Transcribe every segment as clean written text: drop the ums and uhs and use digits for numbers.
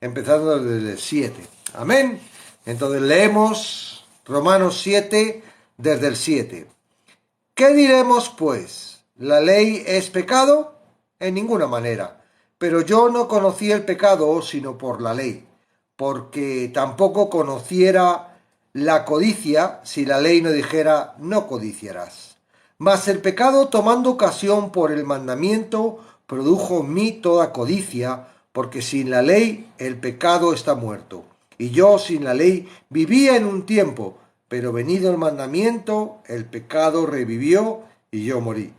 empezando desde el 7. Amén. Entonces leemos Romanos 7 desde el 7. ¿Qué diremos pues? ¿La ley es pecado? En ninguna manera. Pero yo no conocí el pecado sino por la ley, porque tampoco conociera la codicia si la ley no dijera no codiciarás. Mas el pecado, tomando ocasión por el mandamiento, produjo en mí toda codicia, porque sin la ley el pecado está muerto. Y yo sin la ley vivía en un tiempo, pero venido el mandamiento, el pecado revivió y yo morí.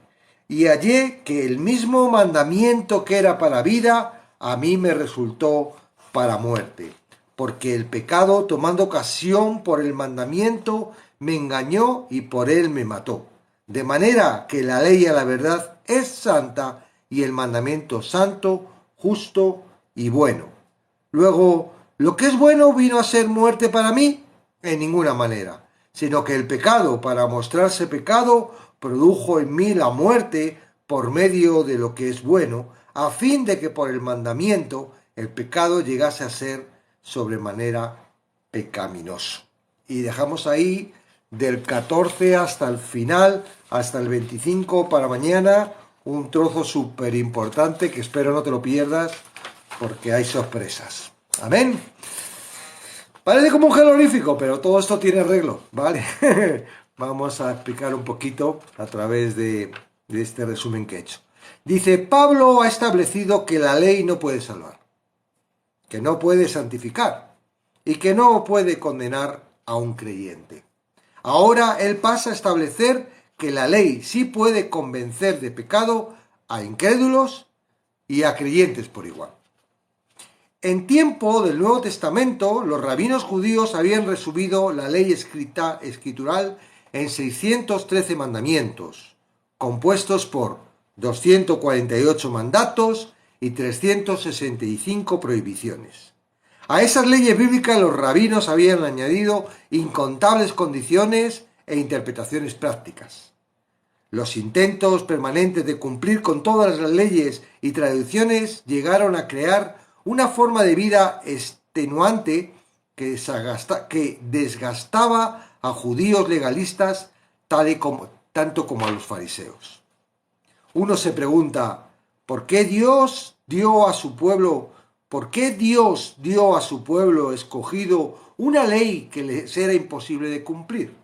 Y hallé que el mismo mandamiento que era para vida, a mí me resultó para muerte. Porque el pecado, tomando ocasión por el mandamiento, me engañó y por él me mató. De manera que la ley a la verdad es santa y el mandamiento santo, justo y bueno. Luego, ¿lo que es bueno vino a ser muerte para mí? En ninguna manera, sino que el pecado, para mostrarse pecado, produjo en mí la muerte por medio de lo que es bueno, a fin de que por el mandamiento el pecado llegase a ser sobremanera pecaminoso. Y dejamos ahí del 14 hasta el final, hasta el 25 para mañana, un trozo súper importante que espero no te lo pierdas porque hay sorpresas. Amén. Parece como un jeroglífico, pero todo esto tiene arreglo, ¿vale? Vamos a explicar un poquito a través de este resumen que he hecho. Dice, Pablo ha establecido que la ley no puede salvar, que no puede santificar y que no puede condenar a un creyente. Ahora él pasa a establecer que la ley sí puede convencer de pecado a incrédulos y a creyentes por igual. En tiempo del Nuevo Testamento, los rabinos judíos habían resumido la ley escritural en 613 mandamientos, compuestos por 248 mandatos y 365 prohibiciones. A esas leyes bíblicas los rabinos habían añadido incontables condiciones e interpretaciones prácticas. Los intentos permanentes de cumplir con todas las leyes y tradiciones llegaron a crear una forma de vida extenuante que desgastaba a judíos legalistas tanto como a los fariseos. Uno se pregunta, ¿por qué Dios dio a su pueblo escogido una ley que les era imposible de cumplir?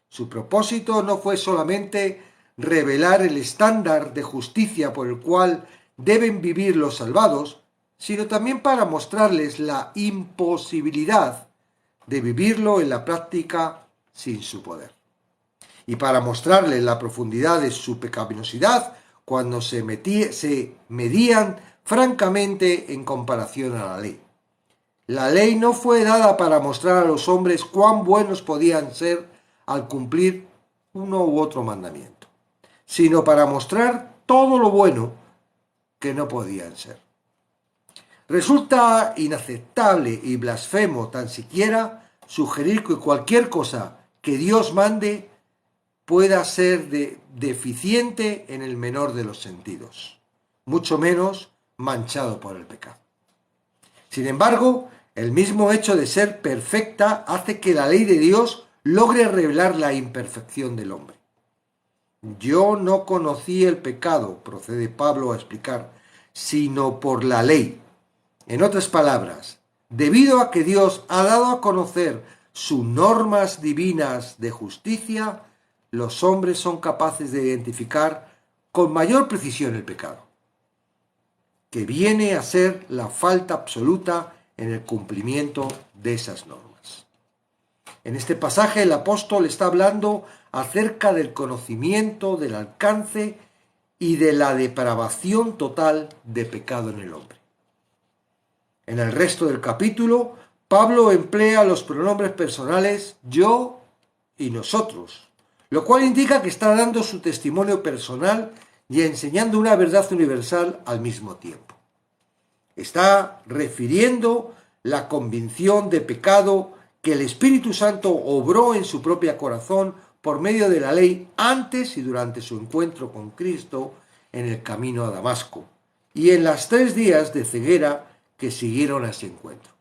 Su propósito no fue solamente revelar el estándar de justicia por el cual deben vivir los salvados, sino también para mostrarles la imposibilidad de vivirlo en la práctica sin su poder. Y para mostrarles la profundidad de su pecaminosidad cuando se medían francamente en comparación a la ley. La ley no fue dada para mostrar a los hombres cuán buenos podían ser al cumplir uno u otro mandamiento, sino para mostrar todo lo bueno que no podían ser. Resulta inaceptable y blasfemo tan siquiera sugerir que cualquier cosa que Dios mande pueda ser deficiente en el menor de los sentidos, mucho menos manchado por el pecado. Sin embargo, el mismo hecho de ser perfecta hace que la ley de Dios logre revelar la imperfección del hombre. Yo no conocí el pecado, procede Pablo a explicar, sino por la ley. En otras palabras, debido a que Dios ha dado a conocer sus normas divinas de justicia, los hombres son capaces de identificar con mayor precisión el pecado, que viene a ser la falta absoluta en el cumplimiento de esas normas. En este pasaje el apóstol está hablando acerca del conocimiento, del alcance y de la depravación total de pecado en el hombre. En el resto del capítulo, Pablo emplea los pronombres personales yo y nosotros, lo cual indica que está dando su testimonio personal y enseñando una verdad universal al mismo tiempo. Está refiriendo la convicción de pecado que el Espíritu Santo obró en su propio corazón por medio de la ley antes y durante su encuentro con Cristo en el camino a Damasco, y en los 3 días de ceguera que siguieron a ese encuentro.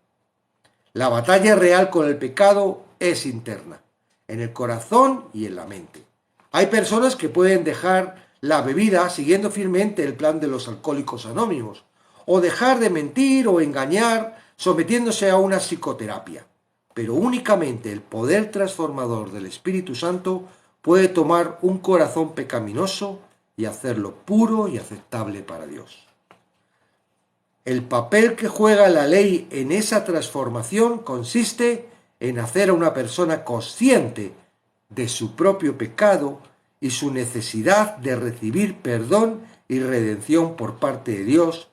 La batalla real con el pecado es interna, en el corazón y en la mente. Hay personas que pueden dejar la bebida siguiendo firmemente el plan de los alcohólicos anónimos, o dejar de mentir o engañar sometiéndose a una psicoterapia. Pero únicamente el poder transformador del Espíritu Santo puede tomar un corazón pecaminoso y hacerlo puro y aceptable para Dios. El papel que juega la ley en esa transformación consiste en hacer a una persona consciente de su propio pecado y su necesidad de recibir perdón y redención por parte de Dios,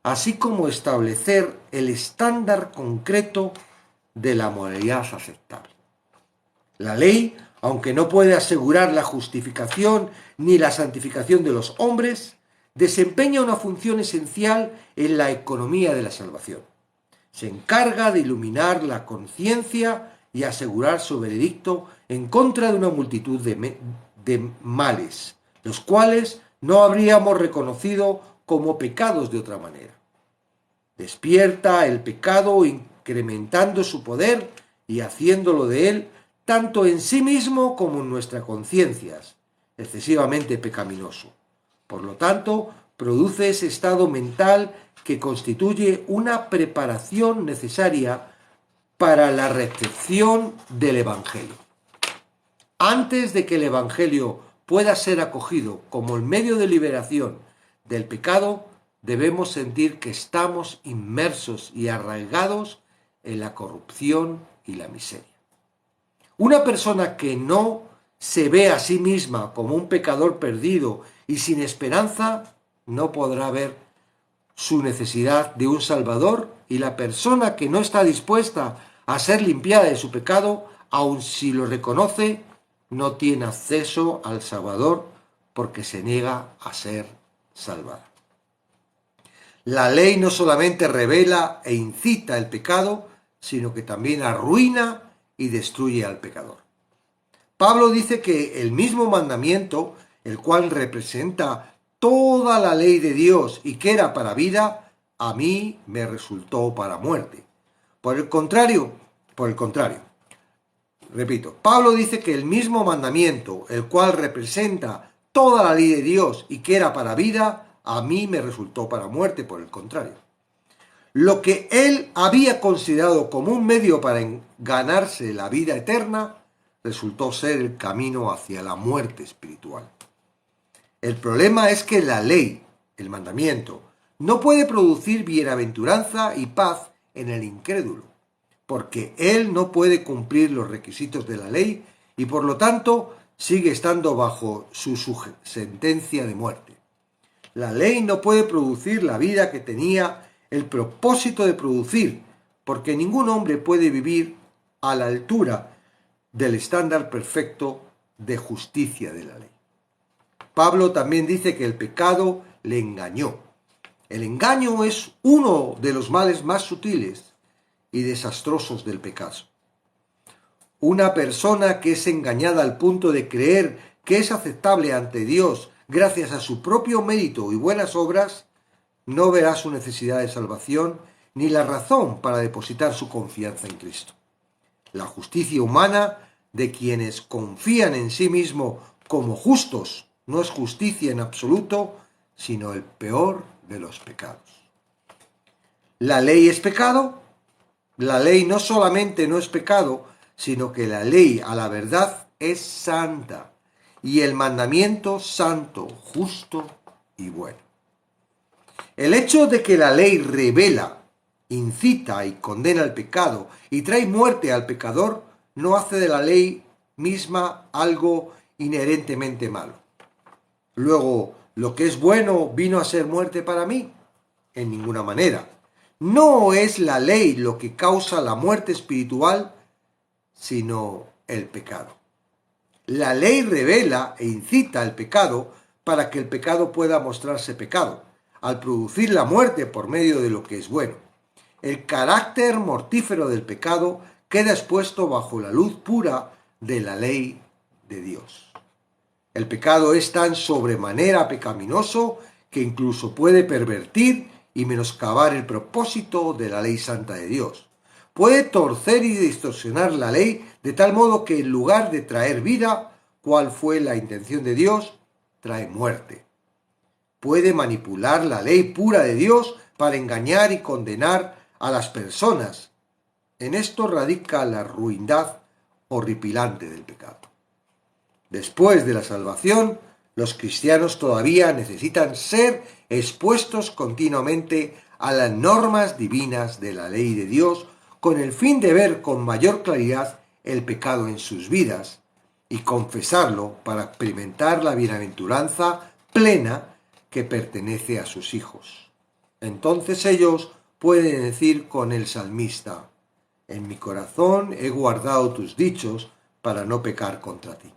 así como establecer el estándar concreto de la moralidad aceptable. La ley, aunque no puede asegurar la justificación ni la santificación de los hombres, desempeña una función esencial en la economía de la salvación. Se encarga de iluminar la conciencia y asegurar su veredicto en contra de una multitud de males, los cuales no habríamos reconocido como pecados de otra manera. Despierta el pecado incrementando su poder y haciéndolo de él tanto en sí mismo como en nuestras conciencias, excesivamente pecaminoso. Por lo tanto, produce ese estado mental que constituye una preparación necesaria para la recepción del Evangelio. Antes de que el Evangelio pueda ser acogido como el medio de liberación del pecado, debemos sentir que estamos inmersos y arraigados en la corrupción y la miseria. Una persona que no se ve a sí misma como un pecador perdido y sin esperanza, no podrá ver su necesidad de un Salvador, y la persona que no está dispuesta a ser limpiada de su pecado, aun si lo reconoce, no tiene acceso al Salvador porque se niega a ser salvada. La ley no solamente revela e incita el pecado, sino que también arruina y destruye al pecador. Pablo dice que el mismo mandamiento, el cual representa toda la ley de Dios y que era para vida, a mí me resultó para muerte. Por el contrario, repito, Pablo dice que el mismo mandamiento, el cual representa toda la ley de Dios y que era para vida, a mí me resultó para muerte. Por el contrario, lo que él había considerado como un medio para ganarse la vida eterna, resultó ser el camino hacia la muerte espiritual. El problema es que la ley, el mandamiento, no puede producir bienaventuranza y paz en el incrédulo, porque él no puede cumplir los requisitos de la ley y por lo tanto sigue estando bajo su sentencia de muerte. La ley no puede producir la vida que tenía el propósito de producir, porque ningún hombre puede vivir a la altura del estándar perfecto de justicia de la ley. Pablo también dice que el pecado le engañó. El engaño es uno de los males más sutiles y desastrosos del pecado. Una persona que es engañada al punto de creer que es aceptable ante Dios gracias a su propio mérito y buenas obras, no verá su necesidad de salvación ni la razón para depositar su confianza en Cristo. La justicia humana de quienes confían en sí mismo como justos no es justicia en absoluto, sino el peor de los pecados. ¿La ley es pecado? La ley no solamente no es pecado, sino que la ley a la verdad es santa, y el mandamiento santo, justo y bueno. El hecho de que la ley revela, incita y condena el pecado y trae muerte al pecador no hace de la ley misma algo inherentemente malo. Luego, ¿lo que es bueno vino a ser muerte para mí? En ninguna manera. No es la ley lo que causa la muerte espiritual, sino el pecado. La ley revela e incita al pecado para que el pecado pueda mostrarse pecado, al producir la muerte por medio de lo que es bueno. El carácter mortífero del pecado queda expuesto bajo la luz pura de la ley de Dios. El pecado es tan sobremanera pecaminoso que incluso puede pervertir y menoscabar el propósito de la ley santa de Dios. Puede torcer y distorsionar la ley de tal modo que en lugar de traer vida, cual fue la intención de Dios, trae muerte. Puede manipular la ley pura de Dios para engañar y condenar a las personas. En esto radica la ruindad horripilante del pecado. Después de la salvación, los cristianos todavía necesitan ser expuestos continuamente a las normas divinas de la ley de Dios con el fin de ver con mayor claridad el pecado en sus vidas y confesarlo para experimentar la bienaventuranza plena que pertenece a sus hijos. Entonces ellos pueden decir con el salmista: en mi corazón he guardado tus dichos para no pecar contra ti.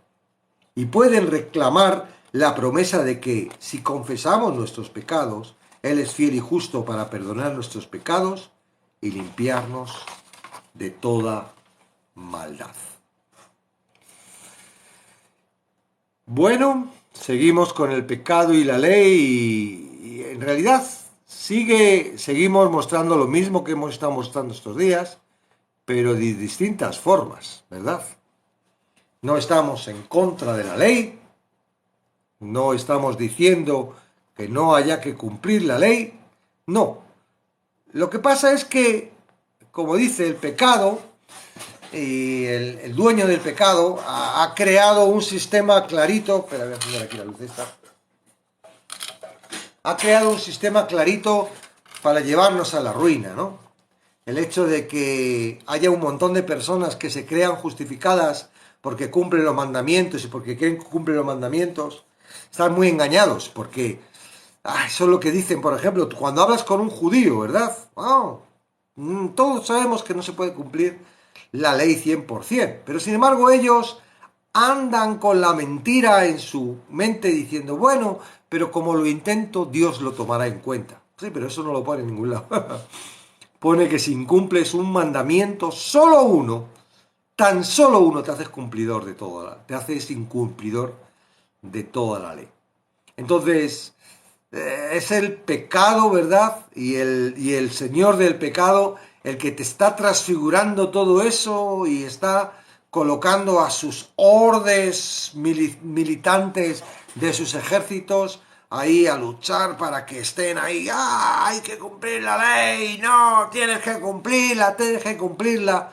Y pueden reclamar la promesa de que si confesamos nuestros pecados, Él es fiel y justo para perdonar nuestros pecados y limpiarnos de toda maldad. Bueno, seguimos con el pecado y la ley y en realidad seguimos mostrando lo mismo que hemos estado mostrando estos días, pero de distintas formas, ¿verdad? No estamos en contra de la ley, no estamos diciendo que no haya que cumplir la ley, no. Lo que pasa es que, como dice el pecado, y el dueño del pecado ha creado un sistema clarito, espera, voy a poner aquí la luz esta, ha creado un sistema clarito para llevarnos a la ruina, ¿no? El hecho de que haya un montón de personas que se crean justificadas porque cumplen los mandamientos y porque creen que cumplen los mandamientos, están muy engañados, porque eso es lo que dicen, por ejemplo, cuando hablas con un judío, ¿verdad? Todos sabemos que no se puede cumplir la ley 100%, pero sin embargo ellos andan con la mentira en su mente diciendo, bueno, pero como lo intento, Dios lo tomará en cuenta. Sí, pero eso no lo pone en ningún lado. Pone que si incumples un mandamiento, solo uno, tan solo uno te haces cumplidor de te haces incumplidor de toda la ley. Entonces, es el pecado, ¿verdad? Y el señor del pecado el que te está transfigurando todo eso y está colocando a sus hordes militantes de sus ejércitos ahí a luchar para que estén ahí. Hay que cumplir la ley, no, tienes que cumplirla.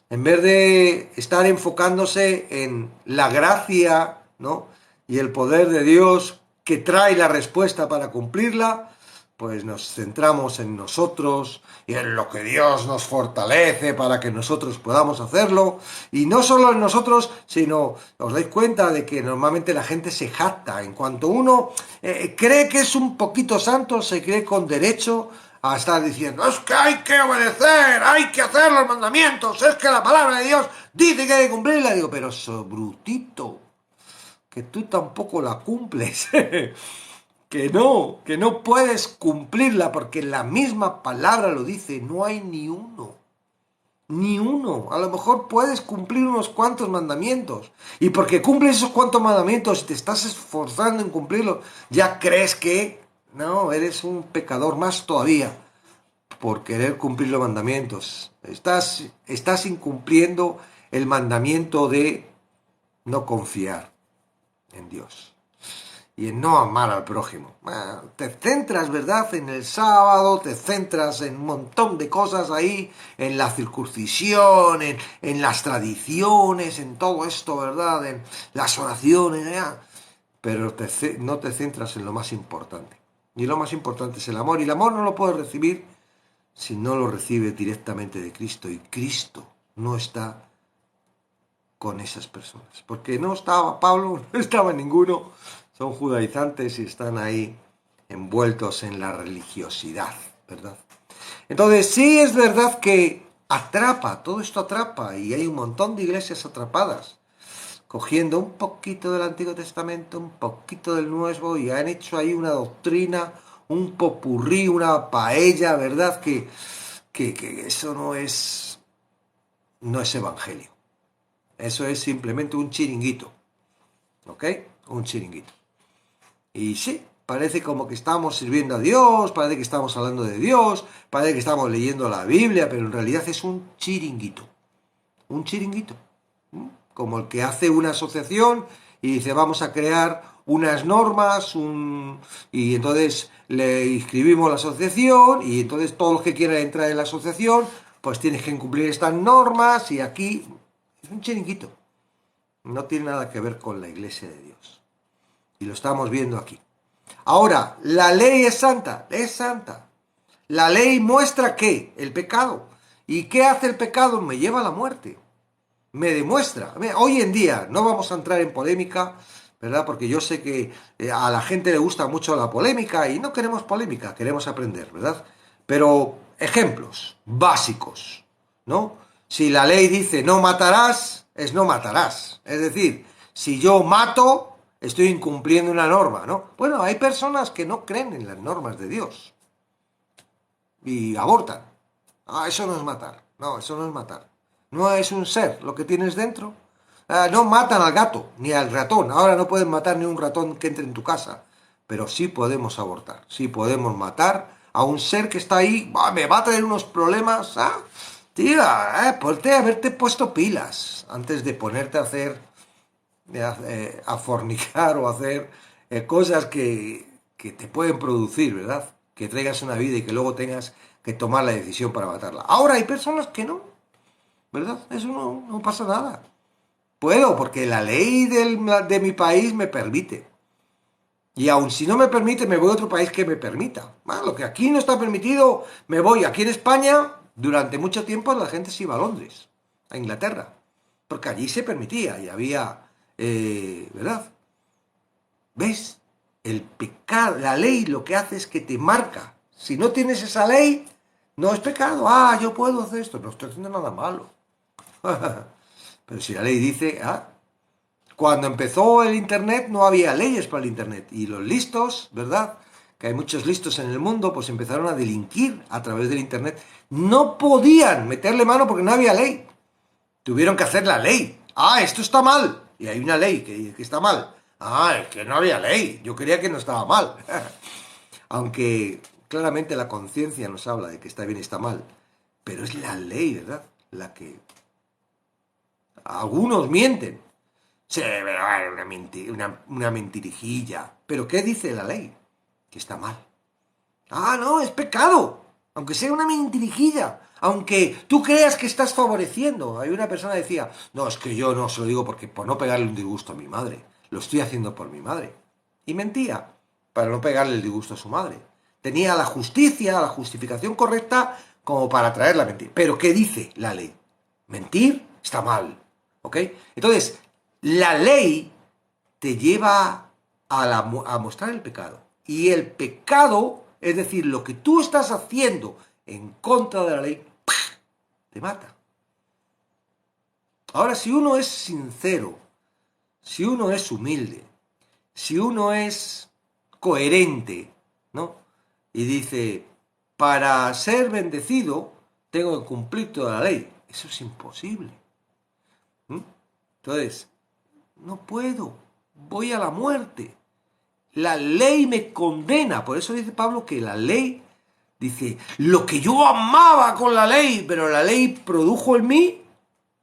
En vez de estar enfocándose en la gracia, ¿no? Y el poder de Dios que trae la respuesta para cumplirla, pues nos centramos en nosotros y en lo que Dios nos fortalece para que nosotros podamos hacerlo. Y no solo en nosotros, sino os dais cuenta de que normalmente la gente se jacta. En cuanto uno cree que es un poquito santo, se cree con derecho a estar diciendo, es que hay que obedecer, hay que hacer los mandamientos, es que la palabra de Dios dice que hay que cumplirla. Digo, pero eso, brutito, que tú tampoco la cumples. Que no puedes cumplirla porque la misma palabra lo dice, no hay ni uno. A lo mejor puedes cumplir unos cuantos mandamientos y porque cumples esos cuantos mandamientos y te estás esforzando en cumplirlos, ya crees que no, eres un pecador más todavía por querer cumplir los mandamientos. Estás incumpliendo el mandamiento de no confiar en Dios y en no amar al prójimo. Te centras, ¿verdad?, en el sábado, te centras en un montón de cosas ahí, en la circuncisión, en las tradiciones, en todo esto, ¿verdad?, en las oraciones, ¿verdad? Pero no te centras en lo más importante. Y lo más importante es el amor. Y el amor no lo puedes recibir si no lo recibes directamente de Cristo. Y Cristo no está con esas personas. Porque no estaba Pablo, no estaba ninguno. Son judaizantes y están ahí envueltos en la religiosidad, ¿verdad? Entonces sí es verdad que atrapa, todo esto atrapa y hay un montón de iglesias atrapadas, cogiendo un poquito del Antiguo Testamento, un poquito del Nuevo y han hecho ahí una doctrina, un popurrí, una paella, ¿verdad? Que eso no es evangelio. Eso es simplemente un chiringuito, ¿ok? Un chiringuito. Y sí, parece como que estamos sirviendo a Dios, parece que estamos hablando de Dios, parece que estamos leyendo la Biblia, pero en realidad es un chiringuito. Un chiringuito. Como el que hace una asociación y dice vamos a crear unas normas y entonces le inscribimos la asociación y entonces todos los que quieran entrar en la asociación pues tienes que cumplir estas normas y aquí es un chiringuito. No tiene nada que ver con la iglesia de Dios. Y lo estamos viendo aquí. Ahora, la ley es santa, es santa. La ley muestra ¿qué? El pecado. ¿Y qué hace el pecado? Me lleva a la muerte. Me demuestra. Hoy en día, no vamos a entrar en polémica, ¿verdad? Porque yo sé que a la gente le gusta mucho la polémica y no queremos polémica, queremos aprender, ¿verdad? Pero ejemplos básicos, ¿no? Si la ley dice no matarás, es no matarás. Es decir, si yo mato, estoy incumpliendo una norma, ¿no? Bueno, hay personas que no creen en las normas de Dios y abortan. Ah, eso no es matar. No, eso no es matar. No es un ser lo que tienes dentro. No matan al gato ni al ratón. Ahora no pueden matar ni un ratón que entre en tu casa. Pero sí podemos abortar. Sí podemos matar a un ser que está ahí. Me va a traer unos problemas. Tía, ponte a haberte puesto pilas antes de ponerte a hacer, a fornicar o a hacer cosas que te pueden producir, ¿verdad? Que traigas una vida y que luego tengas que tomar la decisión para matarla. Ahora hay personas que no, ¿verdad? Eso no pasa nada. Puedo, porque la ley de mi país me permite. Y aun si no me permite, me voy a otro país que me permita. Lo que aquí no está permitido, me voy. Aquí en España, durante mucho tiempo, la gente se iba a Londres, a Inglaterra. Porque allí se permitía y había, ¿verdad? ¿Ves? El pecado, la ley lo que hace es que te marca. Si no tienes esa ley, no es pecado. Yo puedo hacer esto. No estoy haciendo nada malo. Pero si la ley dice, cuando empezó el Internet no había leyes para el Internet. Y los listos, ¿verdad? Que hay muchos listos en el mundo, pues empezaron a delinquir a través del Internet. No podían meterle mano porque no había ley. Tuvieron que hacer la ley. Esto está mal. Y hay una ley que está mal. Es que no había ley. Yo creía que no estaba mal. Aunque claramente la conciencia nos habla de que está bien y está mal. Pero es la ley, ¿verdad? La que... Algunos mienten. Sí, pero una mentirijilla. ¿Pero qué dice la ley? Que está mal. No, es pecado. Aunque sea una mentirijilla. Aunque tú creas que estás favoreciendo. Hay una persona que decía, no, es que yo no se lo digo porque por no pegarle un disgusto a mi madre. Lo estoy haciendo por mi madre. Y mentía para no pegarle el disgusto a su madre. Tenía la justicia, la justificación correcta como para traer la mentira. Pero ¿qué dice la ley? Mentir está mal. ¿Ok? Entonces, la ley te lleva a mostrar el pecado. Y el pecado, es decir, lo que tú estás haciendo en contra de la ley, te mata. Ahora, si uno es sincero, si uno es humilde, si uno es coherente, ¿no? Y dice, para ser bendecido, tengo que cumplir toda la ley. Eso es imposible. Entonces, no puedo, voy a la muerte. La ley me condena. Por eso dice Pablo que la ley, dice, lo que yo amaba con la ley, pero la ley produjo en mí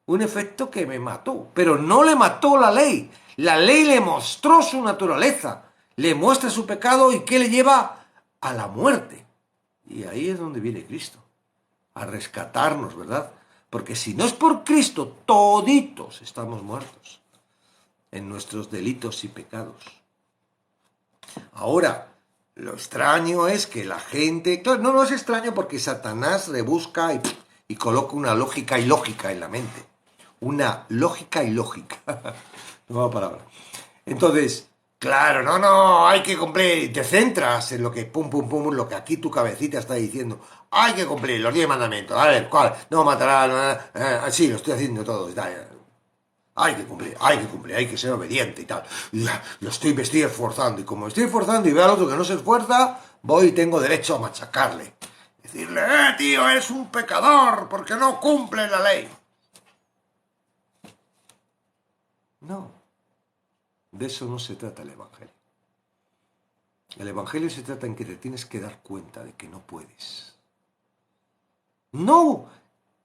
un efecto que me mató. Pero no le mató la ley. La ley le mostró su naturaleza, le muestra su pecado y que le lleva a la muerte. Y ahí es donde viene Cristo, a rescatarnos, ¿verdad? Porque si no es por Cristo, toditos estamos muertos en nuestros delitos y pecados. Ahora, lo extraño es que la gente... Claro, no es extraño porque Satanás rebusca y coloca una lógica ilógica en la mente. Una lógica ilógica. Nueva palabra. Entonces, claro, hay que cumplir. Te centras en lo que, pum, pum, pum, lo que aquí tu cabecita está diciendo. Hay que cumplir los 10 mandamientos. A ver, ¿cuál? No matarás. Sí, lo estoy haciendo todo. Hay que cumplir, hay que ser obediente y tal. Me estoy esforzando. Y como me estoy esforzando y veo al otro que no se esfuerza, voy y tengo derecho a machacarle. Decirle, tío, eres un pecador porque no cumple la ley. No, de eso no se trata el Evangelio. El Evangelio se trata en que te tienes que dar cuenta de que no puedes. No,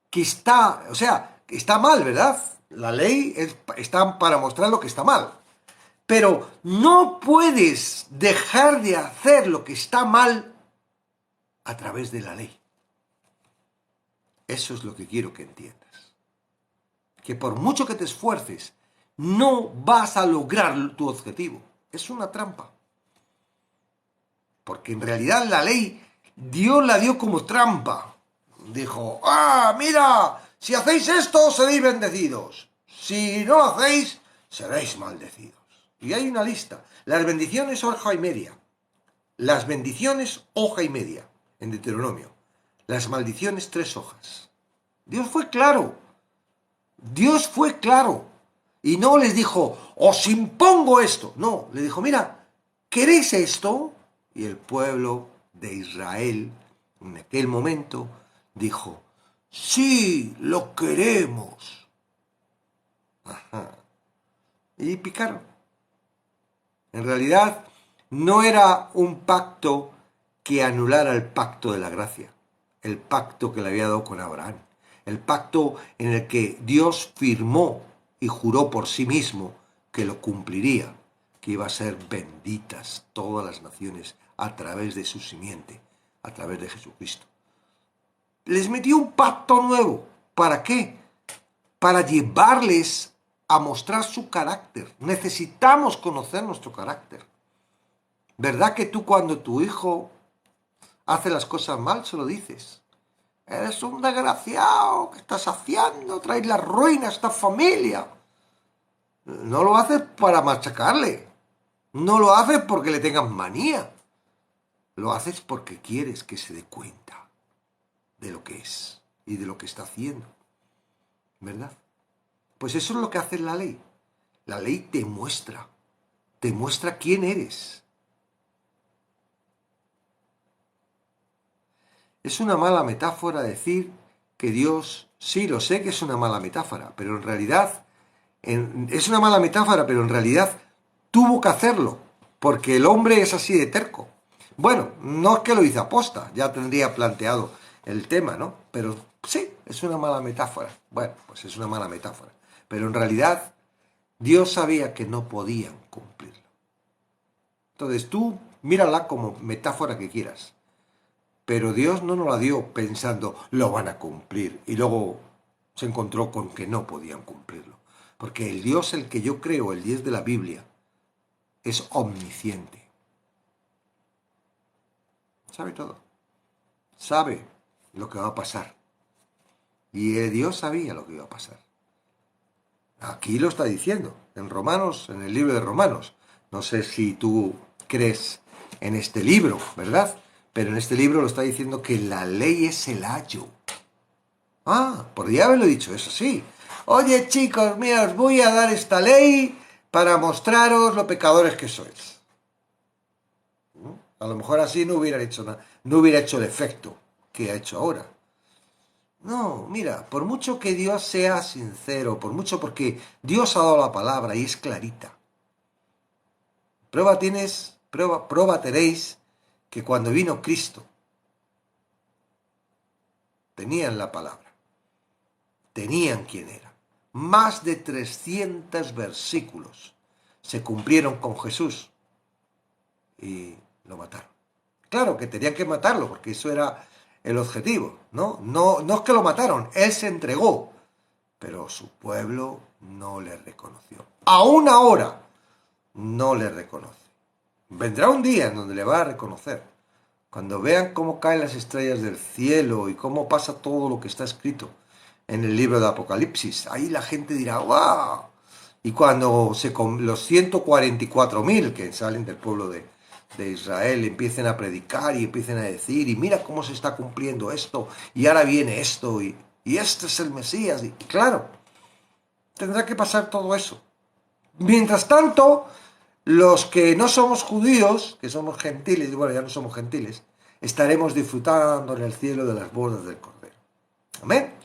que está, o sea, está mal, ¿verdad? La ley está para mostrar lo que está mal. Pero no puedes dejar de hacer lo que está mal a través de la ley. Eso es lo que quiero que entiendas. Que por mucho que te esfuerces, no vas a lograr tu objetivo. Es una trampa. Porque en realidad la ley, Dios la dio como trampa. Dijo, mira, si hacéis esto, seréis bendecidos. Si no lo hacéis, seréis maldecidos. Y hay una lista. Las bendiciones, hoja y media. Las bendiciones, hoja y media, en Deuteronomio. Las maldiciones, 3 hojas. Dios fue claro. Dios fue claro. Y no les dijo, os impongo esto. No, le dijo, mira, ¿queréis esto? Y el pueblo de Israel, en aquel momento, dijo, sí, lo queremos. Ajá. Y picaron. En realidad, no era un pacto que anulara el pacto de la gracia, el pacto que le había dado con Abraham, el pacto en el que Dios firmó y juró por sí mismo que lo cumpliría, que iba a ser benditas todas las naciones a través de su simiente, a través de Jesucristo. Les metió un pacto nuevo. ¿Para qué? Para llevarles a mostrar su carácter. Necesitamos conocer nuestro carácter. ¿Verdad que tú cuando tu hijo hace las cosas mal se lo dices? Eres un desgraciado, ¿qué estás haciendo? Traes la ruina a esta familia. No lo haces para machacarle. No lo haces porque le tengas manía. Lo haces porque quieres que se dé cuenta de lo que es y de lo que está haciendo. ¿Verdad? Pues eso es lo que hace la ley. La ley te muestra quién eres. Es una mala metáfora decir que Dios, sí, lo sé que es una mala metáfora, pero en realidad, es una mala metáfora, pero en realidad tuvo que hacerlo, porque el hombre es así de terco. Bueno, no es que lo hizo aposta, ya tendría planteado el tema, ¿no? Pero sí, es una mala metáfora. Bueno, pues es una mala metáfora. Pero en realidad, Dios sabía que no podían cumplirlo. Entonces tú mírala como metáfora que quieras. Pero Dios no nos la dio pensando, lo van a cumplir. Y luego se encontró con que no podían cumplirlo. Porque el Dios, el que yo creo, el Dios de la Biblia, es omnisciente. Sabe todo. Sabe lo que va a pasar. Y Dios sabía lo que iba a pasar. Aquí lo está diciendo, en Romanos, en el libro de Romanos. No sé si tú crees en este libro, ¿verdad? Pero en este libro lo está diciendo que la ley es el ayo. Podría haberlo dicho, eso sí. Oye, chicos, mira, os voy a dar esta ley para mostraros lo pecadores que sois. A lo mejor así no hubiera hecho nada, no hubiera hecho el efecto que ha hecho ahora. No, mira, por mucho que Dios sea sincero, por mucho porque Dios ha dado la palabra y es clarita. Prueba tenéis que cuando vino Cristo, tenían la palabra, tenían quién era. Más de 300 versículos se cumplieron con Jesús y lo mataron. Claro que tenían que matarlo porque eso era el objetivo, ¿no? No es que lo mataron, él se entregó, pero su pueblo no le reconoció. Aún ahora no le reconoce. Vendrá un día en donde le va a reconocer. Cuando vean cómo caen las estrellas del cielo y cómo pasa todo lo que está escrito en el libro de Apocalipsis, ahí la gente dirá, ¡wow! Y cuando los 144.000 que salen del pueblo de Israel empiecen a predicar y empiecen a decir, y mira cómo se está cumpliendo esto, y ahora viene esto, y este es el Mesías, y claro, tendrá que pasar todo eso. Mientras tanto, los que no somos judíos, que somos gentiles, y bueno, ya no somos gentiles, estaremos disfrutando en el cielo de las bodas del Cordero. Amén.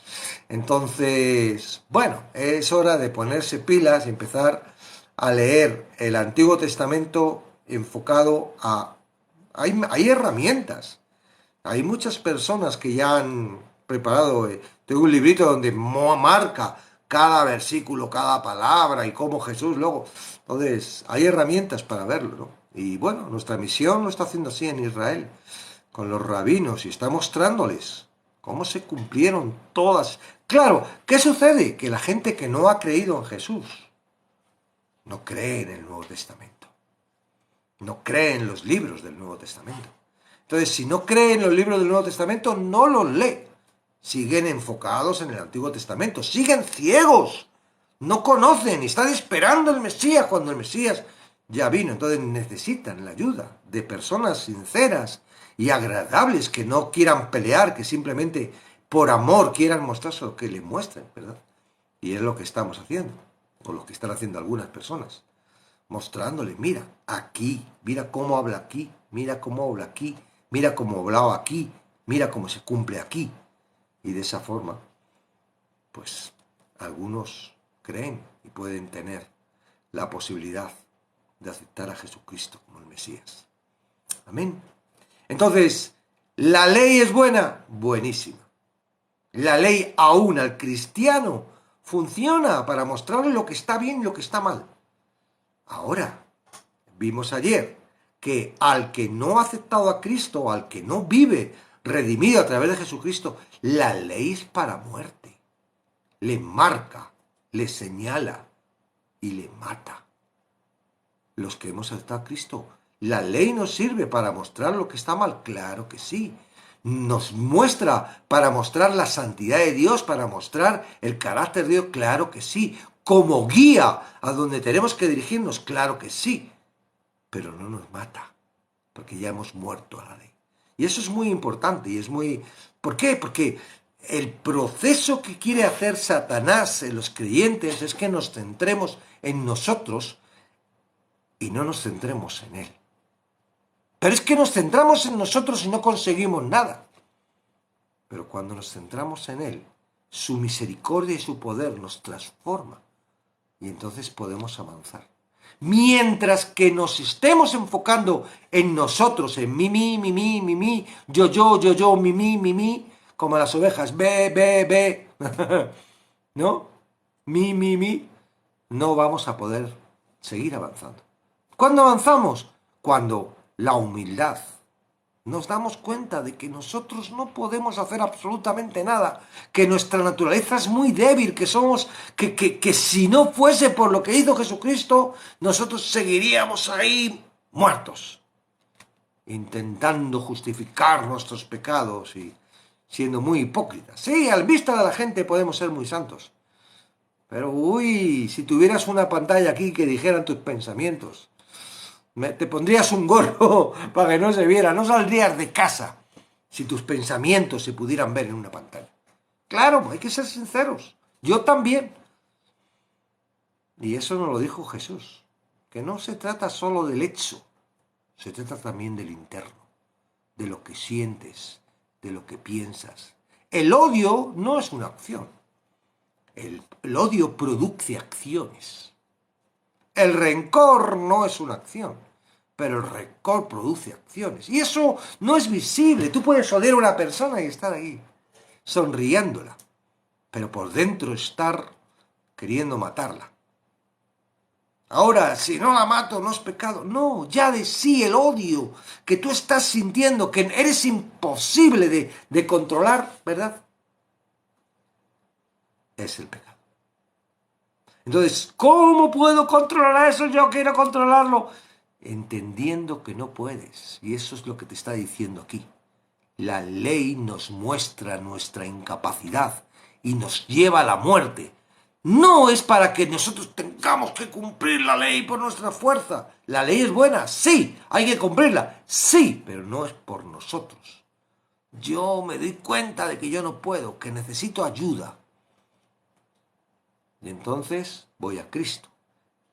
Entonces, bueno, es hora de ponerse pilas y empezar a leer el Antiguo Testamento enfocado a Hay herramientas. Hay muchas personas que ya han preparado, tengo un librito donde marca cada versículo, cada palabra y cómo Jesús luego. Entonces, hay herramientas para verlo, ¿no? Y bueno, nuestra misión lo está haciendo así en Israel, con los rabinos, y está mostrándoles cómo se cumplieron todas. Claro, ¿qué sucede? Que la gente que no ha creído en Jesús no cree en el Nuevo Testamento, no cree en los libros del Nuevo Testamento. Entonces, si no cree en los libros del Nuevo Testamento, no los lee. Siguen enfocados en el Antiguo Testamento, siguen ciegos, no conocen y están esperando el Mesías cuando el Mesías ya vino. Entonces necesitan la ayuda de personas sinceras y agradables que no quieran pelear, que simplemente por amor quieran mostrarse lo que le muestren, ¿verdad? Y es lo que estamos haciendo, o lo que están haciendo algunas personas, mostrándole, mira, aquí, mira cómo habla aquí, mira cómo habla aquí, mira cómo hablaba aquí, mira cómo se cumple aquí. Y de esa forma, pues algunos creen y pueden tener la posibilidad de aceptar a Jesucristo como el Mesías. Amén. Entonces, ¿la ley es buena? Buenísima. La ley aún al cristiano funciona para mostrarle lo que está bien y lo que está mal. Ahora, vimos ayer que al que no ha aceptado a Cristo, al que no vive redimido a través de Jesucristo, la ley es para muerte. Le marca, le señala y le mata. Los que hemos aceptado a Cristo, ¿la ley nos sirve para mostrar lo que está mal? Claro que sí. ¿Nos muestra para mostrar la santidad de Dios, para mostrar el carácter de Dios? Claro que sí. ¿Como guía a donde tenemos que dirigirnos? Claro que sí. Pero no nos mata, porque ya hemos muerto a la ley. Y eso es muy importante y es muy... ¿Por qué? Porque el proceso que quiere hacer Satanás en los creyentes es que nos centremos en nosotros y no nos centremos en él. Pero es que nos centramos en nosotros y no conseguimos nada. Pero cuando nos centramos en él, su misericordia y su poder nos transforma y entonces podemos avanzar. Mientras que nos estemos enfocando en nosotros, en mí, yo, mí, como las ovejas, ve, ¿no? Mí, no vamos a poder seguir avanzando. ¿Cuándo avanzamos? Cuando la humildad. Nos damos cuenta de que nosotros no podemos hacer absolutamente nada, que nuestra naturaleza es muy débil, que somos, que si no fuese por lo que hizo Jesucristo, nosotros seguiríamos ahí muertos, intentando justificar nuestros pecados y siendo muy hipócritas. Sí, al vista de la gente podemos ser muy santos, pero si tuvieras una pantalla aquí que dijeran tus pensamientos, te pondrías un gorro para que no se viera, no saldrías de casa si tus pensamientos se pudieran ver en una pantalla. Claro, hay que ser sinceros, yo también. Y eso nos lo dijo Jesús, que no se trata solo del hecho, se trata también del interno, de lo que sientes, de lo que piensas. El odio no es una acción, el odio produce acciones. El rencor no es una acción, pero el rencor produce acciones. Y eso no es visible. Tú puedes odiar a una persona y estar ahí, sonriéndola, pero por dentro estar queriendo matarla. Ahora, si no la mato, no es pecado. No, ya de sí el odio que tú estás sintiendo, que eres imposible de controlar, ¿verdad? Es el pecado. Entonces, ¿cómo puedo controlar eso? Yo quiero controlarlo. Entendiendo que no puedes. Y eso es lo que te está diciendo aquí. La ley nos muestra nuestra incapacidad y nos lleva a la muerte. No es para que nosotros tengamos que cumplir la ley por nuestra fuerza. La ley es buena, sí. Hay que cumplirla, sí. Pero no es por nosotros. Yo me doy cuenta de que yo no puedo, que necesito ayuda. Y entonces voy a Cristo.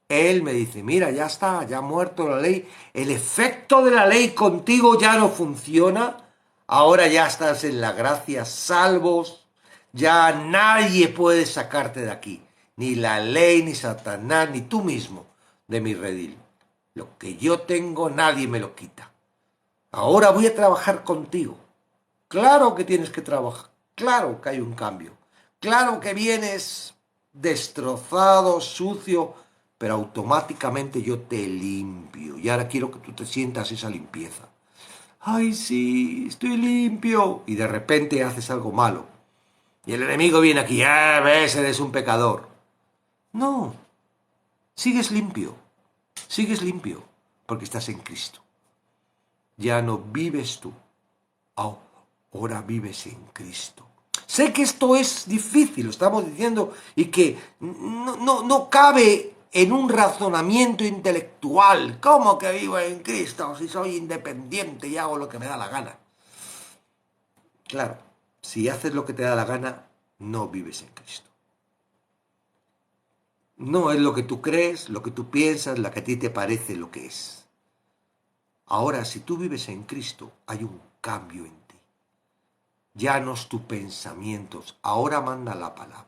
Él me dice, mira, ya está, ya ha muerto la ley. El efecto de la ley contigo ya no funciona. Ahora ya estás en la gracia, salvos. Ya nadie puede sacarte de aquí. Ni la ley, ni Satanás, ni tú mismo de mi redil. Lo que yo tengo nadie me lo quita. Ahora voy a trabajar contigo. Claro que tienes que trabajar. Claro que hay un cambio. Claro que vienes destrozado, sucio, pero automáticamente yo te limpio. Y ahora quiero que tú te sientas esa limpieza. Ay, sí, estoy limpio. Y de repente haces algo malo. Y el enemigo viene aquí, ah, ves, eres un pecador. No, sigues limpio, porque estás en Cristo. Ya no vives tú, ahora vives en Cristo. Sé que esto es difícil, lo estamos diciendo, y que no cabe en un razonamiento intelectual. ¿Cómo que vivo en Cristo si soy independiente y hago lo que me da la gana? Claro, si haces lo que te da la gana, no vives en Cristo. No es lo que tú crees, lo que tú piensas, lo que a ti te parece lo que es. Ahora, si tú vives en Cristo, hay un cambio en ti. Ya no es tus pensamientos, ahora manda la palabra.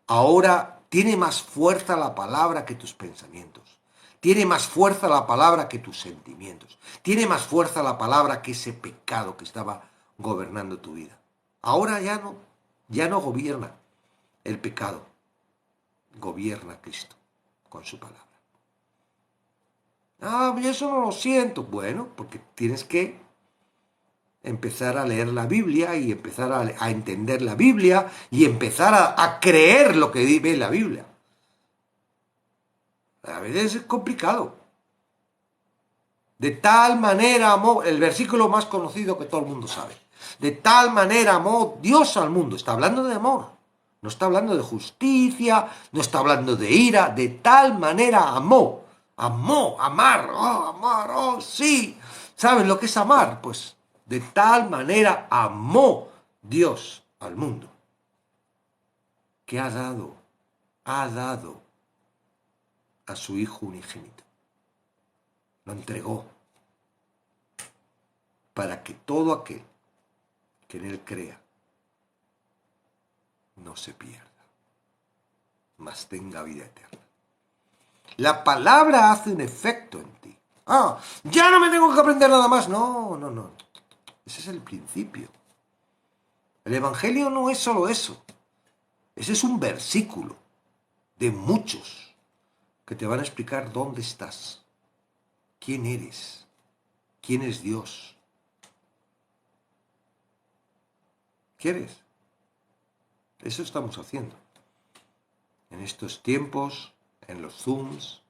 Ahora tiene más fuerza la palabra que tus pensamientos. Tiene más fuerza la palabra que tus sentimientos. Tiene más fuerza la palabra que ese pecado que estaba gobernando tu vida. Ahora ya no gobierna el pecado, gobierna Cristo con su palabra. Ah, yo eso no lo siento. Bueno, porque tienes que empezar a leer la Biblia y empezar a entender la Biblia y empezar a creer lo que dice la Biblia. A veces es complicado. De tal manera amó, el versículo más conocido que todo el mundo sabe. De tal manera amó Dios al mundo. Está hablando de amor. No está hablando de justicia, no está hablando de ira. De tal manera amó. Amó, amar, oh, sí. ¿Saben lo que es amar? Pues de tal manera amó Dios al mundo. Que ha dado a su Hijo unigénito. Lo entregó para que todo aquel que en él crea no se pierda, mas tenga vida eterna. La palabra hace un efecto en ti. Ah, ya no me tengo que aprender nada más. No. Ese es el principio. El Evangelio no es solo eso. Ese es un versículo de muchos que te van a explicar dónde estás, quién eres, quién es Dios. ¿Quieres? Eso estamos haciendo. En estos tiempos, en los Zooms,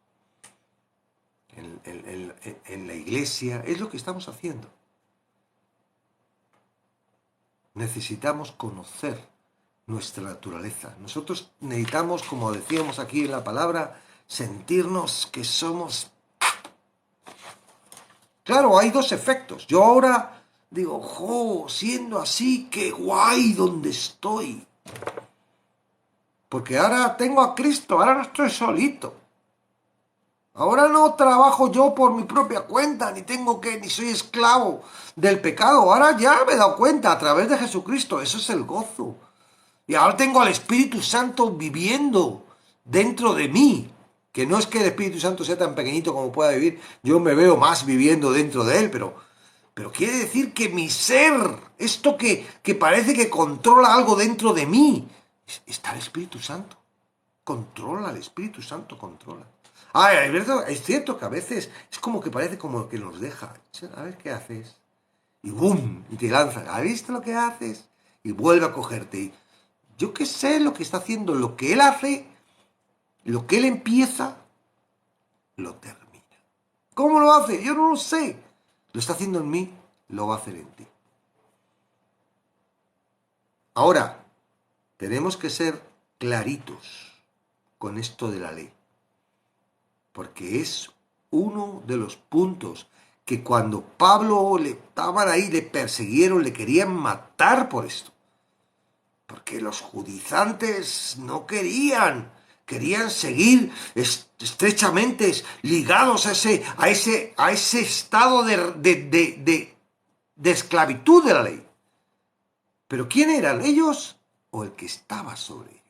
en la iglesia, es lo que estamos haciendo. Necesitamos conocer nuestra naturaleza. Nosotros necesitamos, como decíamos aquí en la palabra, sentirnos que somos... Claro, hay dos efectos. Yo ahora digo, siendo así, qué guay donde estoy. Porque ahora tengo a Cristo, ahora no estoy solito. Ahora no trabajo yo por mi propia cuenta, ni soy esclavo del pecado. Ahora ya me he dado cuenta a través de Jesucristo. Eso es el gozo. Y ahora tengo al Espíritu Santo viviendo dentro de mí. Que no es que el Espíritu Santo sea tan pequeñito como pueda vivir. Yo me veo más viviendo dentro de él, pero quiere decir que mi ser, esto que parece que controla algo dentro de mí, está el Espíritu Santo. Controla, el Espíritu Santo controla. Ah, es cierto que a veces es como que parece como que nos deja. A ver qué haces. Y ¡bum! Y te lanza. ¿Has visto lo que haces? Y vuelve a cogerte. Y yo qué sé lo que está haciendo. Lo que él hace, lo que él empieza, lo termina. ¿Cómo lo hace? Yo no lo sé. Lo está haciendo en mí, lo va a hacer en ti. Ahora, tenemos que ser claritos con esto de la ley. Porque es uno de los puntos que cuando Pablo estaban ahí, le persiguieron, le querían matar por esto. Porque los judaizantes no querían seguir estrechamente ligados a ese estado de esclavitud de la ley. Pero ¿quién eran ellos o el que estaba sobre ellos?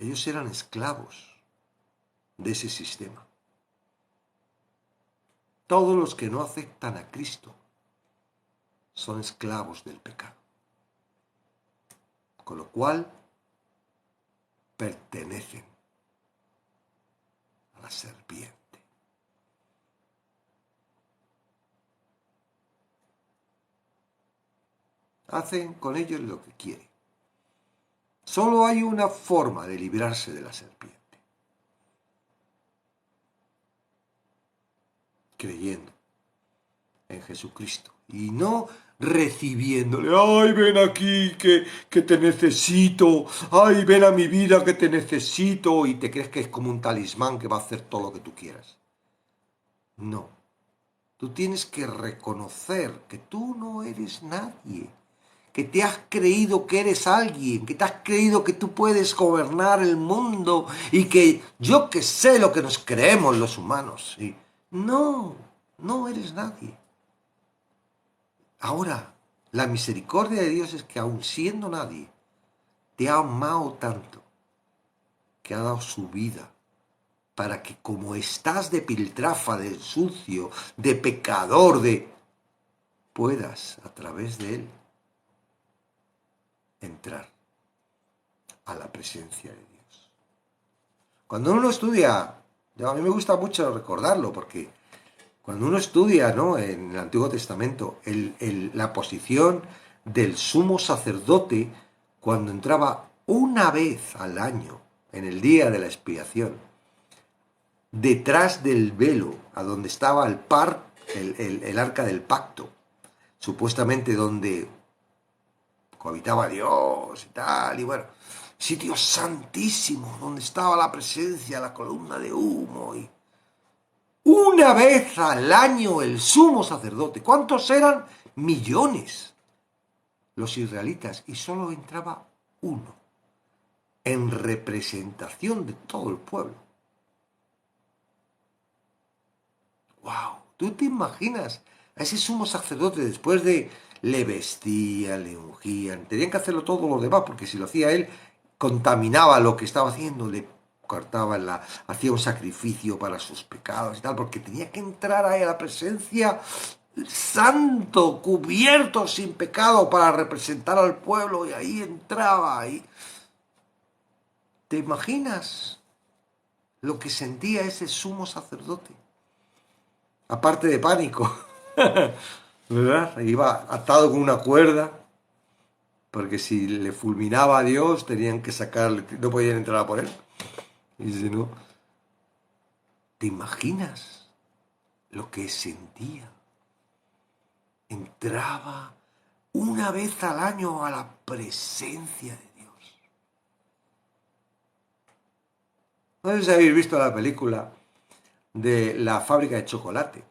Ellos eran esclavos de ese sistema. Todos los que no aceptan a Cristo son esclavos del pecado. Con lo cual, pertenecen a la serpiente. Hacen con ellos lo que quieren. Solo hay una forma de librarse de la serpiente. Creyendo en Jesucristo y no recibiéndole, ay, ven aquí que te necesito, ay, ven a mi vida que te necesito, y te crees que es como un talismán que va a hacer todo lo que tú quieras. No, tú tienes que reconocer que tú no eres nadie, que te has creído que eres alguien, que te has creído que tú puedes gobernar el mundo y que yo que sé lo que nos creemos los humanos. ¿Sí? No, no eres nadie. Ahora, la misericordia de Dios es que aun siendo nadie, te ha amado tanto que ha dado su vida para que como estás de piltrafa, de sucio, de pecador, puedas a través de Él entrar a la presencia de Dios. Cuando uno estudia, a mí me gusta mucho recordarlo porque cuando uno estudia, ¿no?, en el Antiguo Testamento la posición del sumo sacerdote cuando entraba una vez al año en el día de la expiación detrás del velo a donde estaba el arca del pacto, supuestamente donde cohabitaba Dios y tal, y bueno, sitio santísimo donde estaba la presencia, la columna de humo y una vez al año el sumo sacerdote. ¿Cuántos eran? Millones los israelitas y solo entraba uno en representación de todo el pueblo. ¡Wow! ¿Tú te imaginas a ese sumo sacerdote después de le vestían, le ungían? Tenían que hacerlo todos los demás porque si lo hacía él contaminaba lo que estaba haciendo, le cortaba hacía un sacrificio para sus pecados y tal, porque tenía que entrar ahí a la presencia santo, cubierto, sin pecado, para representar al pueblo, y ahí entraba. ¿Te imaginas lo que sentía ese sumo sacerdote? Aparte de pánico, ¿verdad? Iba atado con una cuerda, porque si le fulminaba a Dios, tenían que sacarle, no podían entrar a por él. Y si no, ¿te imaginas lo que sentía? Entraba una vez al año a la presencia de Dios. No sé si habéis visto la película de la fábrica de chocolate.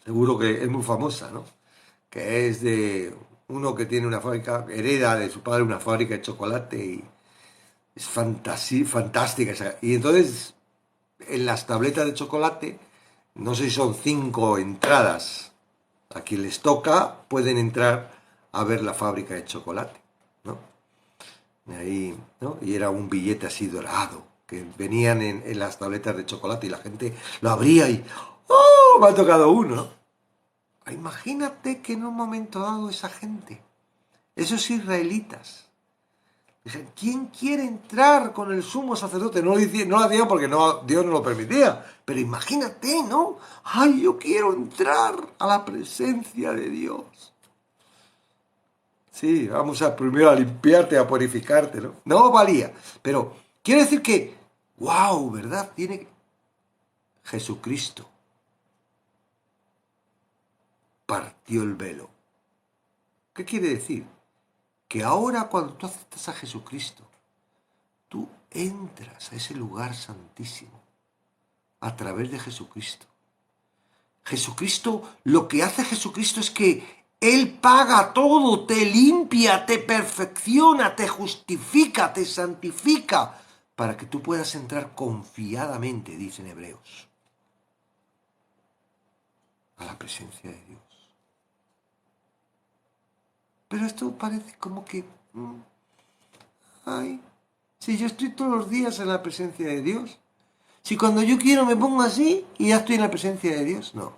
Seguro que es muy famosa, ¿no? Que es de uno que tiene una fábrica, hereda de su padre una fábrica de chocolate y es fantástica. Y entonces, en las tabletas de chocolate, no sé si son 5 entradas. A quien les toca pueden entrar a ver la fábrica de chocolate, ¿no? Y ahí, ¿no? Y era un billete así dorado, que venían en las tabletas de chocolate y la gente lo abría y ¡oh! Me ha tocado uno, ¿no? Imagínate que en un momento dado esa gente, esos israelitas, dicen, ¿quién quiere entrar con el sumo sacerdote? No lo hacían porque Dios no lo permitía, pero imagínate, ¿no? ¡Ay, yo quiero entrar a la presencia de Dios! Sí, vamos primero a limpiarte, a purificarte, ¿no? No valía, pero quiere decir que, wow, ¿verdad? Tiene Jesucristo. Partió el velo. ¿Qué quiere decir? Que ahora cuando tú aceptas a Jesucristo, tú entras a ese lugar santísimo a través de Jesucristo. Jesucristo, lo que hace Jesucristo es que Él paga todo, te limpia, te perfecciona, te justifica, te santifica, para que tú puedas entrar confiadamente, dicen Hebreos, a la presencia de Dios. Pero esto parece como que, ay, si yo estoy todos los días en la presencia de Dios, Si cuando yo quiero me pongo así y ya estoy en la presencia de Dios, no.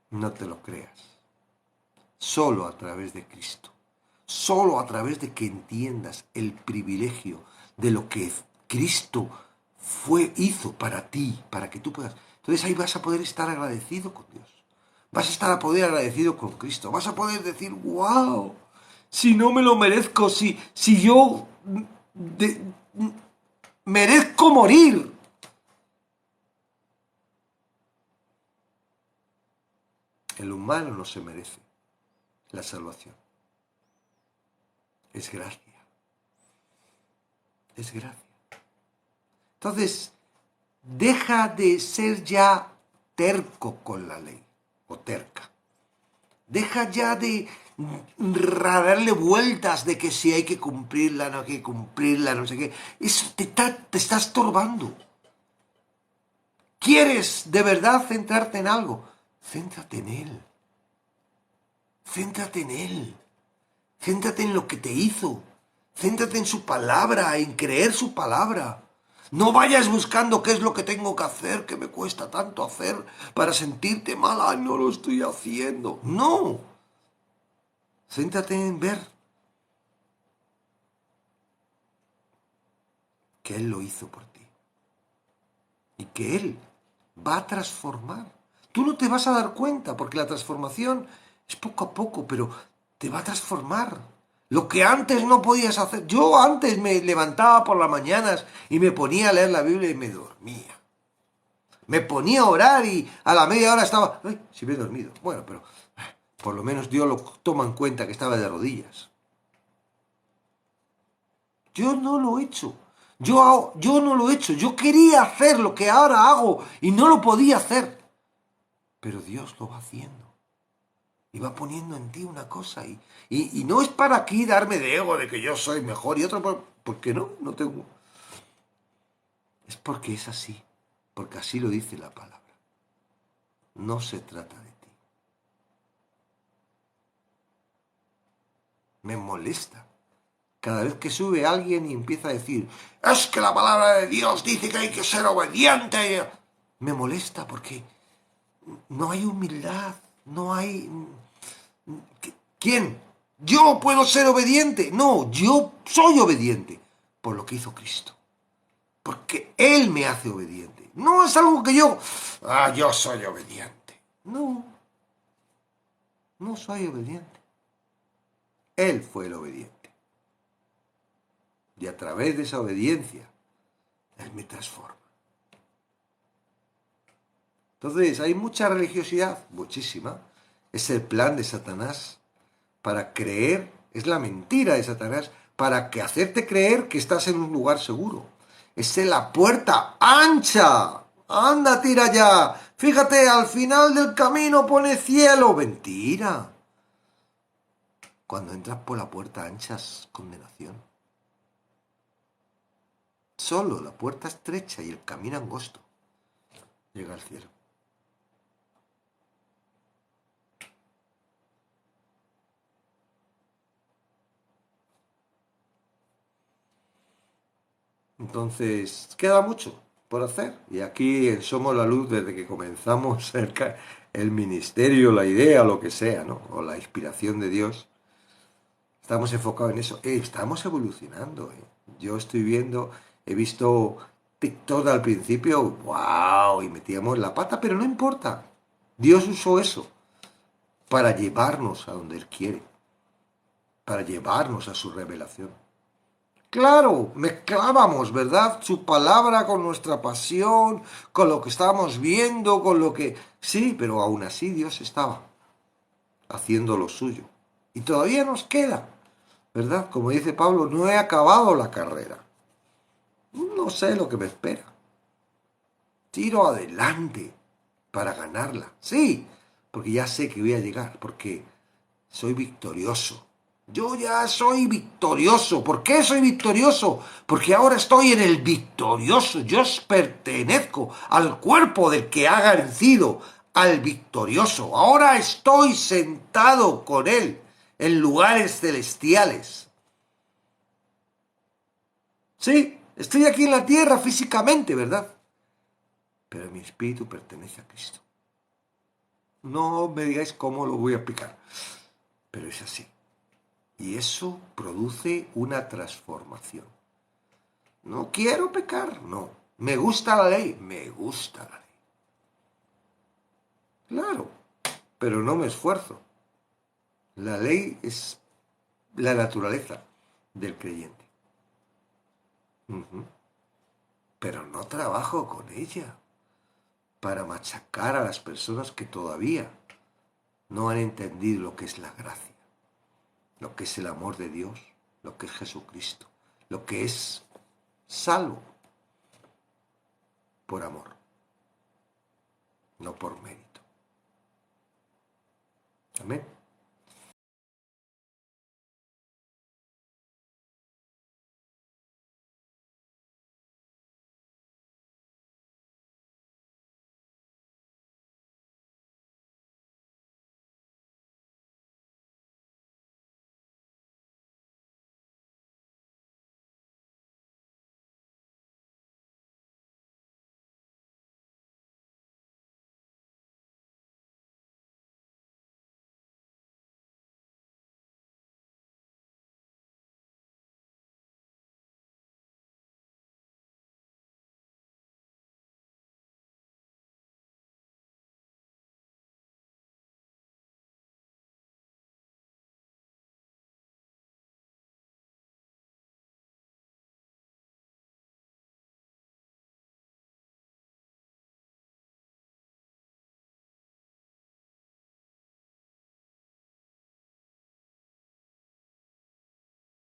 No te lo creas. Solo a través de Cristo. Solo a través de que entiendas el privilegio de lo que Cristo hizo para ti, para que tú puedas. Entonces ahí vas a poder estar agradecido con Dios. Vas a estar a poder agradecido con Cristo. Vas a poder decir, wow, si no me lo merezco, si yo merezco morir. El humano no se merece la salvación. Es gracia. Es gracia. Entonces, deja de ser ya terco con la ley, o terca. Deja ya de darle vueltas de que si hay que cumplirla, no hay que cumplirla, no sé qué. Eso te está estorbando. ¿Quieres de verdad centrarte en algo? Céntrate en Él. Céntrate en Él. Céntrate en lo que te hizo. Céntrate en su palabra, en creer su palabra. No vayas buscando qué es lo que tengo que hacer, que me cuesta tanto hacer para sentirte mal. Ay, no lo estoy haciendo. No. Céntrate en ver que Él lo hizo por ti. Y que Él va a transformar. Tú no te vas a dar cuenta porque la transformación es poco a poco, pero te va a transformar. Lo que antes no podías hacer. Yo antes me levantaba por las mañanas y me ponía a leer la Biblia y me dormía. Me ponía a orar y a la media hora estaba... ¡Ay, si me he dormido! Bueno, pero por lo menos Dios lo toma en cuenta que estaba de rodillas. Yo no lo he hecho. Yo no lo he hecho. Yo quería hacer lo que ahora hago y no lo podía hacer. Pero Dios lo va haciendo. Y va poniendo en ti una cosa. Y no es para aquí darme de ego de que yo soy mejor y otro... Porque no tengo... Es porque es así. Porque así lo dice la palabra. No se trata de ti. Me molesta. Cada vez que sube alguien y empieza a decir, es que la palabra de Dios dice que hay que ser obediente. Me molesta porque no hay humildad, no hay... ¿Quién? ¿Yo puedo ser obediente? No, yo soy obediente por lo que hizo Cristo. Porque Él me hace obediente. No es algo que yo soy obediente. No, no soy obediente. Él fue el obediente. Y a través de esa obediencia, Él me transforma. Entonces, hay mucha religiosidad, muchísima. Es el plan de Satanás para creer, es la mentira de Satanás, para que hacerte creer que estás en un lugar seguro. Es la puerta ancha. Anda, tira ya. Fíjate, al final del camino pone cielo. Mentira. Cuando entras por la puerta ancha es condenación. Solo la puerta estrecha y el camino angosto llega al cielo. Entonces, queda mucho por hacer. Y aquí en Somos la Luz, desde que comenzamos el ministerio, la idea, lo que sea, ¿no? O la inspiración de Dios, estamos enfocados en eso. Estamos evolucionando. Yo estoy viendo, he visto TikTok al principio, wow, y metíamos la pata, pero no importa. Dios usó eso para llevarnos a donde Él quiere, para llevarnos a su revelación. Claro, mezclábamos, ¿verdad? Su palabra con nuestra pasión, con lo que estábamos viendo, con lo que... Sí, pero aún así Dios estaba haciendo lo suyo. Y todavía nos queda, ¿verdad? Como dice Pablo, no he acabado la carrera. No sé lo que me espera. Tiro adelante para ganarla. Sí, porque ya sé que voy a llegar, porque soy victorioso. Yo ya soy victorioso. ¿Por qué soy victorioso? Porque ahora estoy en el victorioso. Yo pertenezco al cuerpo del que ha vencido, al victorioso. Ahora estoy sentado con Él en lugares celestiales. Sí, Estoy aquí en la tierra físicamente, ¿verdad? Pero mi espíritu pertenece a Cristo. No me digáis cómo lo voy a explicar, pero es así. Y eso produce una transformación. No quiero pecar, no. Me gusta la ley, me gusta la ley. Claro, pero no me esfuerzo. La ley es la naturaleza del creyente. Ujú. Pero no trabajo con ella para machacar a las personas que todavía no han entendido lo que es la gracia, lo que es el amor de Dios, lo que es Jesucristo, lo que es salvo por amor, no por mérito. Amén.